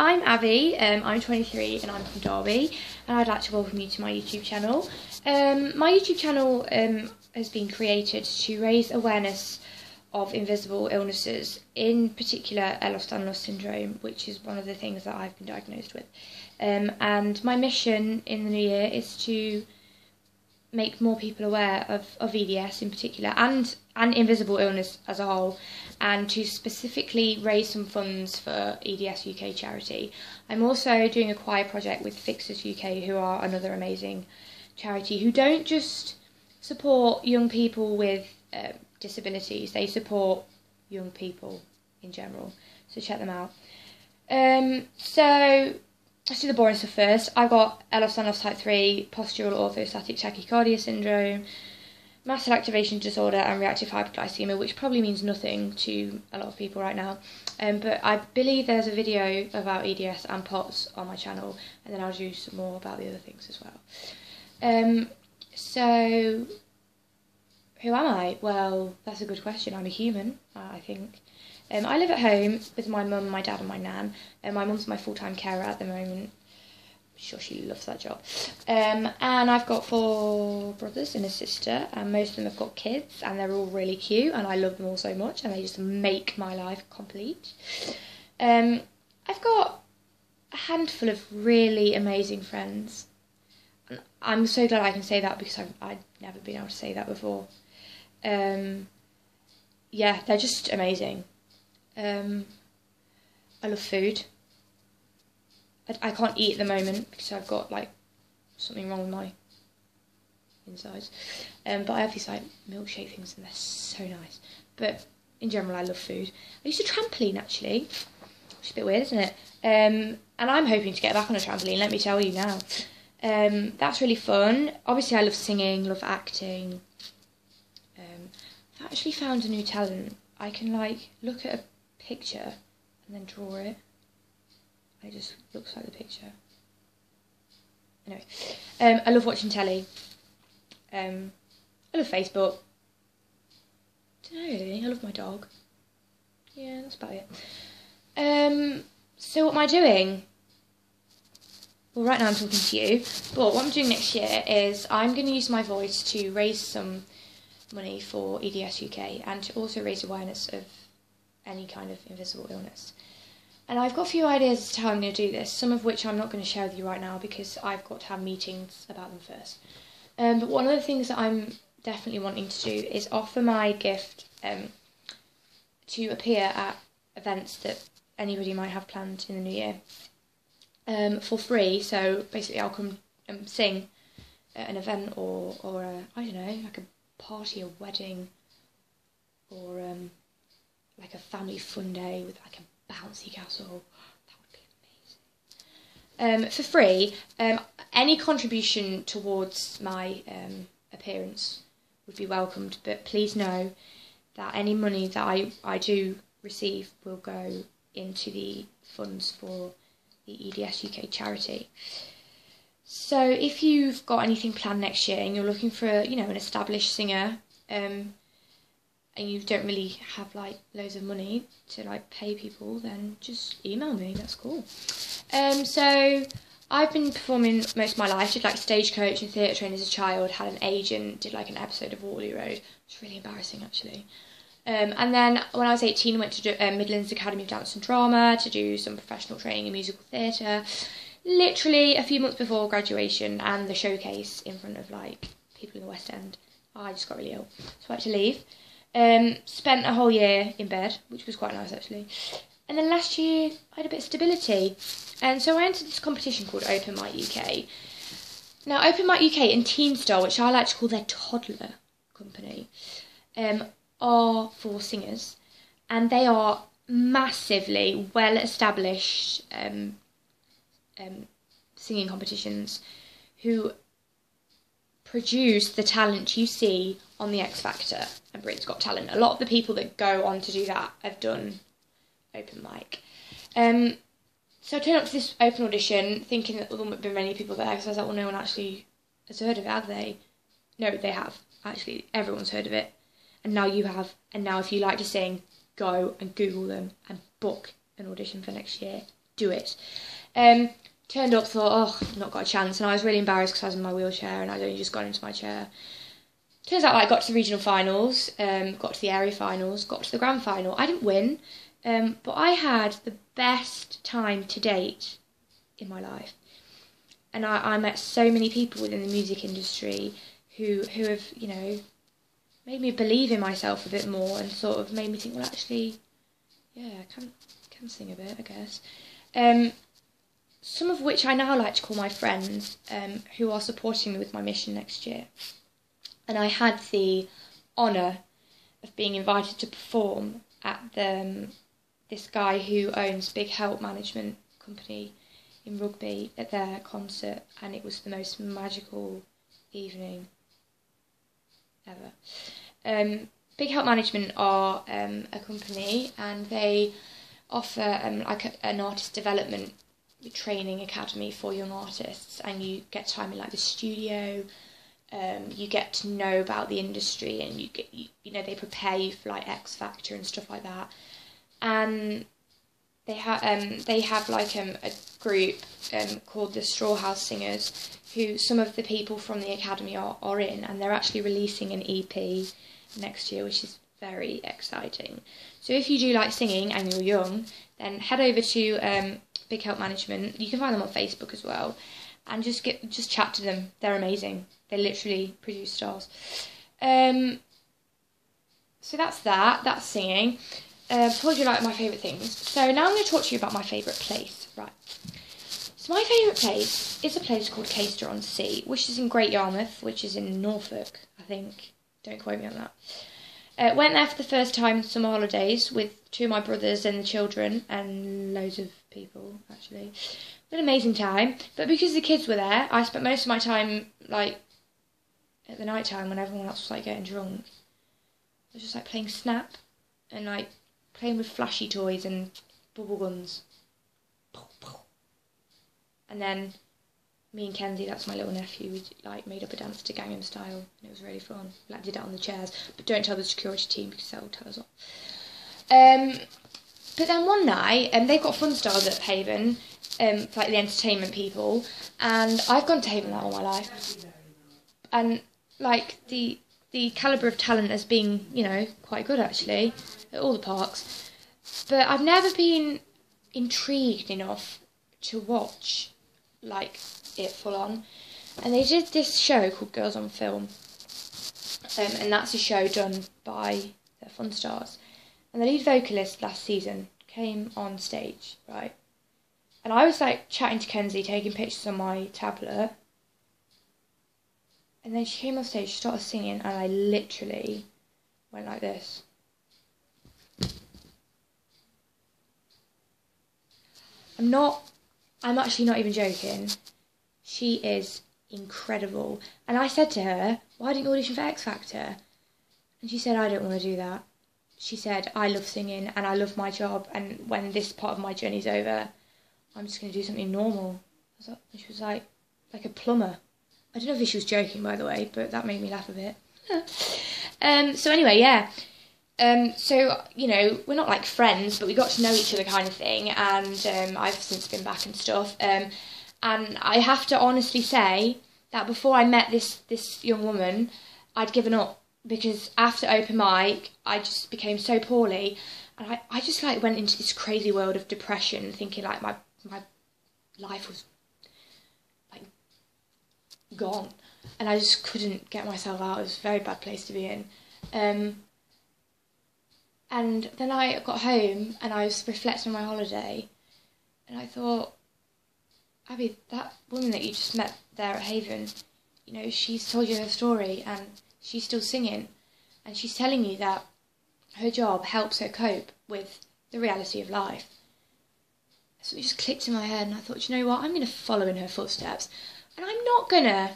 I'm Abbie, I'm 23 and I'm from Derby, and I'd like to welcome you to my YouTube channel. My YouTube channel has been created to raise awareness of invisible illnesses, in particular Ehlers-Danlos syndrome, which is one of the things that I've been diagnosed with. And my mission in the new year is to make more people aware of EDS in particular, and invisible illness as a whole, and to specifically raise some funds for EDS UK charity. I'm also doing a choir project with Fixers UK, who are another amazing charity, who don't just support young people with disabilities, they support young people in general, so check them out. So let's do the boring stuff first. I've got Ehlers-Danlos type 3, postural orthostatic tachycardia syndrome, muscle activation disorder and reactive hypoglycemia, which probably means nothing to a lot of people right now. But I believe there's a video about EDS and POTS on my channel, and then I'll do some more about the other things as well. So who am I? Well, that's a good question. I'm a human, I think. I live at home with my mum, my dad and my nan. My mum's my full-time carer at the moment. I'm sure she loves that job. And I've got 4 brothers and a sister, and most of them have got kids, and they're all really cute, and I love them all so much, and they just make my life complete. I've got a handful of really amazing friends. And I'm so glad I can say that, because I've never been able to say that before. Yeah, they're just amazing. I love food. I can't eat at the moment because I've got like something wrong with my insides. But I have these like milkshake things and they're so nice. But in general, I love food. I used to trampoline actually, which is a bit weird, isn't it? And I'm hoping to get back on a trampoline, let me tell you now. That's really fun. Obviously, I love singing, love acting. I've actually found a new talent. I can like look at a picture and then draw it. It just looks like the picture. Anyway, I love watching telly. I love Facebook. Don't know really. I love my dog. Yeah, that's about it. So what am I doing? Well, right now I'm talking to you. But what I'm doing next year is I'm going to use my voice to raise some money for EDS UK and to also raise awareness of any kind of invisible illness. And I've got a few ideas as to how I'm going to do this, some of which I'm not going to share with you right now because I've got to have meetings about them first. But one of the things that I'm definitely wanting to do is offer my gift to appear at events that anybody might have planned in the new year for free. So basically I'll come and sing at an event or I don't know, like a party, a wedding, or like a family fun day with like a bouncy castle. That would be amazing. For free. Any contribution towards my appearance would be welcomed, but please know that any money that I do receive will go into the funds for the EDS UK charity. So if you've got anything planned next year and you're looking for, you know, an established singer, and you don't really have like loads of money to like pay people, then just email me. That's cool. So I've been performing most of my life. Did like stagecoach and theatre training as a child. Had an agent. Did like an episode of Waterloo Road. It's really embarrassing actually. And then when I was 18, I went to Midlands Academy of Dance and Drama to do some professional training in musical theatre. Literally a few months before graduation and the showcase in front of like people in the West End, I just got really ill, so I had to leave. Spent a whole year in bed, which was quite nice actually. And then last year I had a bit of stability, and so I entered this competition called Open Mic UK. Now Open Mic UK and Teen Star, which I like to call their toddler company, are for singers, and they are massively well established singing competitions who produce the talent you see on the X Factor and Britain's Got Talent. A lot of the people that go on to do that have done open mic. So I turned up to this open audition thinking that there wouldn't be many people there, because I was like, well, no one actually has heard of it, have they? No, they have. Actually, everyone's heard of it. And now you have. And now if you like to sing, go and Google them and book an audition for next year. do it. Turned up, thought, oh, not got a chance, and I was really embarrassed because I was in my wheelchair and I'd only just gone into my chair. Turns out I got to the regional finals, got to the area finals, got to the grand final. I didn't win, but I had the best time to date in my life. And I met so many people within the music industry who have, you know, made me believe in myself a bit more and sort of made me think, well, actually, yeah, I can sing a bit, I guess. Some of which I now like to call my friends, who are supporting me with my mission next year. And I had the honour of being invited to perform at this guy who owns Big Help Management Company in Rugby at their concert, and it was the most magical evening ever. Big Help Management are a company, and they offer like an artist development training academy for young artists, and you get time in like the studio. You get to know about the industry, and you know, they prepare you for like X Factor and stuff like that. And they have like a group called the Straw House Singers, who some of the people from the academy are in, and they're actually releasing an EP next year, which is very exciting. So if you do like singing and you're young, then head over to Big Help Management. You can find them on Facebook as well, and just chat to them. They're amazing. They literally produce stars. So that's singing. Told you like my favourite things. So now I'm going to talk to you about my favourite place. Right. So my favourite place is a place called Caister-on-Sea, which is in Great Yarmouth, which is in Norfolk, I think. Don't quote me on that. Went there for the first time in summer holidays with two of my brothers and the children and loads of people, actually. An amazing time. But because the kids were there, I spent most of my time, like, at the night time when everyone else was, like, getting drunk. I was just, like, playing Snap and, like, playing with flashy toys and bubble guns. And then me and Kenzie, that's my little nephew, we like made up a dance to Gangnam Style, and it was really fun. Like, did it on the chairs, but don't tell the security team because they'll tell us off. But then one night, they've got Fun Stars at Haven, for like the entertainment people, and I've gone to Haven all my life, and like the calibre of talent has been, you know, quite good actually at all the parks, but I've never been intrigued enough to watch like it full on. And they did this show called Girls on Film, and that's a show done by the Fun Stars, and the lead vocalist last season came on stage, right, and I was like chatting to Kenzie, taking pictures on my tablet, and then she came on stage, she started singing, and I literally went like this. I'm actually not even joking. She is incredible. And I said to her, why didn't you audition for X Factor? And she said, I don't want to do that. She said, I love singing and I love my job, and when this part of my journey's over, I'm just going to do something normal. And she was like a plumber. I don't know if she was joking, by the way, but that made me laugh a bit. So anyway, yeah. So, you know, we're not like friends, but we got to know each other kind of thing, and I've since been back and stuff. And I have to honestly say that before I met this young woman, I'd given up, because after open mic, I just became so poorly, and I just like went into this crazy world of depression, thinking like my life was like gone, and I just couldn't get myself out. It was a very bad place to be in. And then I got home and I was reflecting on my holiday, and I thought, Abbie, that woman that you just met there at Haven, you know, she's told you her story and she's still singing, and she's telling you that her job helps her cope with the reality of life. So it just clicked in my head, and I thought, you know what, I'm going to follow in her footsteps, and I'm not going to,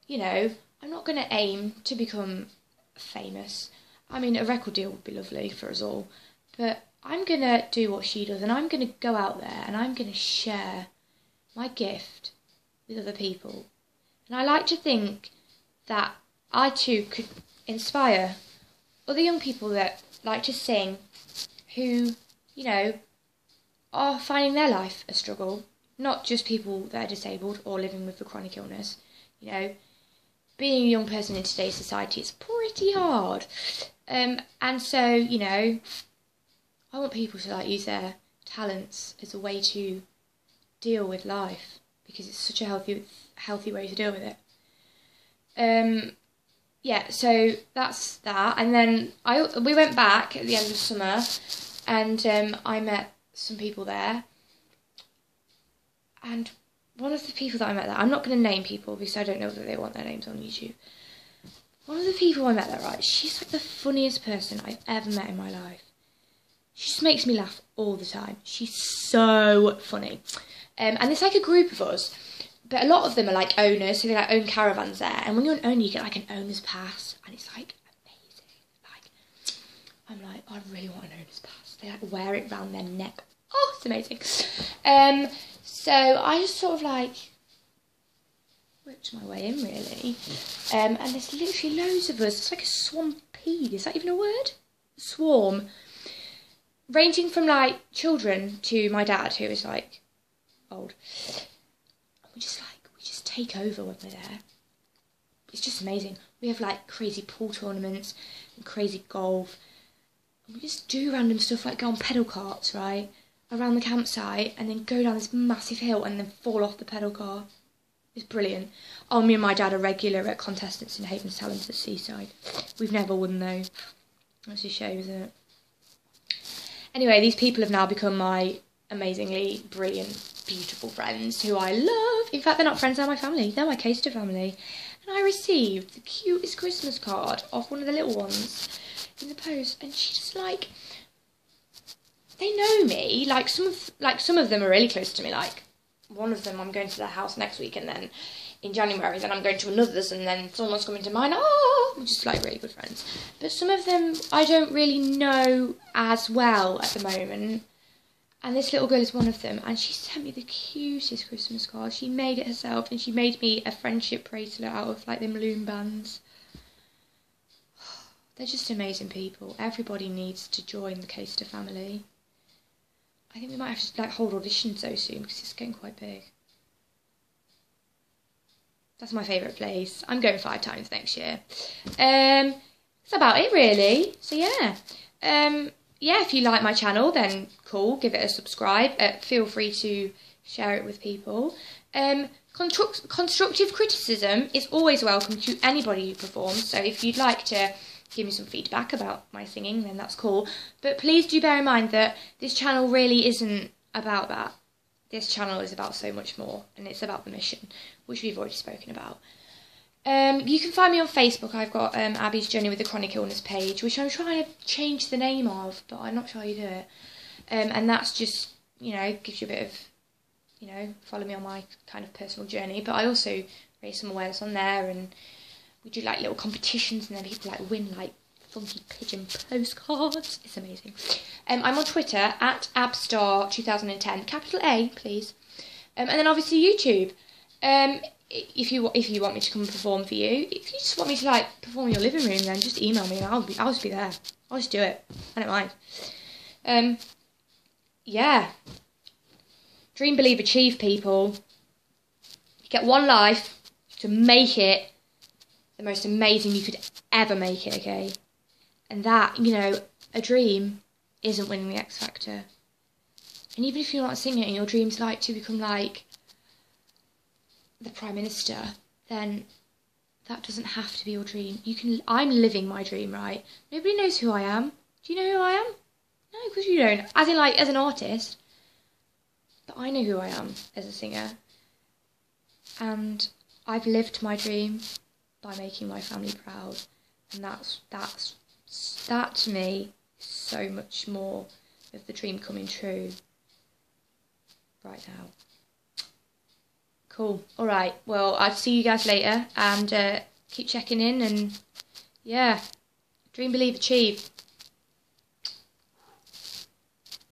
you know, I'm not going to aim to become famous. I mean, a record deal would be lovely for us all, but I'm going to do what she does, and I'm going to go out there and I'm going to share my gift with other people. And I like to think that I too could inspire other young people that like to sing, who, you know, are finding their life a struggle. Not just people that are disabled or living with a chronic illness. You know, being a young person in today's society is pretty hard. And so, you know, I want people to like use their talents as a way to deal with life, because it's such a healthy way to deal with it. Yeah, so that's that. And then we went back at the end of summer, and I met some people there. And one of the people that I met there, I'm not going to name people because I don't know that they want their names on YouTube. One of the people I met there, right, she's like the funniest person I've ever met in my life. She just makes me laugh all the time. She's so funny. And there's like a group of us, but a lot of them are like owners, so they like own caravans there. And when you're an owner, you get like an owner's pass, and it's like amazing. Like, I'm like, I really want an owner's pass. They like wear it round their neck. Oh, it's amazing. So I just sort of like worked my way in, really. And there's literally loads of us. It's like a swampede. Is that even a word? A swarm. Ranging from like children to my dad, who is like old. We just take over when we're there. It's just amazing. We have like crazy pool tournaments and crazy golf. And we just do random stuff like go on pedal carts, right, around the campsite, and then go down this massive hill and then fall off the pedal car. It's brilliant. Oh, me and my dad are regular at contestants in Havens Talents at Seaside. We've never won though. That's a shame, isn't it? Anyway, these people have now become my amazingly brilliant, beautiful friends who I love. In fact, they're not friends, they're my family. They're my Caster family. And I received the cutest Christmas card off one of the little ones in the post, and she's just like, they know me. Like some of them are really close to me. Like one of them, I'm going to their house next week, and then in January, then I'm going to another's, and then someone's coming to mine. Oh, we're just like really good friends. But some of them I don't really know as well at the moment. And this little girl is one of them, and she sent me the cutest Christmas card. She made it herself, and she made me a friendship bracelet out of like them loom bands. They're just amazing people. Everybody needs to join the Caster family. I think we might have to like hold auditions so soon because it's getting quite big. That's my favourite place. I'm going 5 times next year. That's about it really. So yeah. Yeah, if you like my channel, then cool, give it a subscribe. Feel free to share it with people. Constructive criticism is always welcome to anybody who performs. So if you'd like to give me some feedback about my singing, then that's cool. But please do bear in mind that this channel really isn't about that. This channel is about so much more, and it's about the mission, which we've already spoken about. You can find me on Facebook. I've got Abbie's Journey with a Chronic Illness page, which I'm trying to change the name of, but I'm not sure how you do it. And that's just, you know, gives you a bit of, you know, follow me on my kind of personal journey. But I also raise some awareness on there, and we do like little competitions, and then people like win like funky pigeon postcards. It's amazing. I'm on Twitter at abstar2010, capital A, please. And then obviously YouTube. If you want me to come and perform for you, if you just want me to like perform in your living room, then just email me and I'll just be there. I'll just do it. I don't mind. Yeah. Dream, believe, achieve, people. You get one life to make it the most amazing you could ever make it, okay? And that, you know, a dream isn't winning the X Factor. And even if you're not a singer and your dream's like to become like the Prime Minister, then that doesn't have to be your dream. I'm living my dream, right? Nobody knows who I am. Do you know who I am? No, because you don't. As in, like, as an artist. But I know who I am as a singer. And I've lived my dream by making my family proud. And that to me is so much more of the dream coming true right now. Cool. Alright, well, I'll see you guys later, and keep checking in, and yeah, dream, believe, achieve.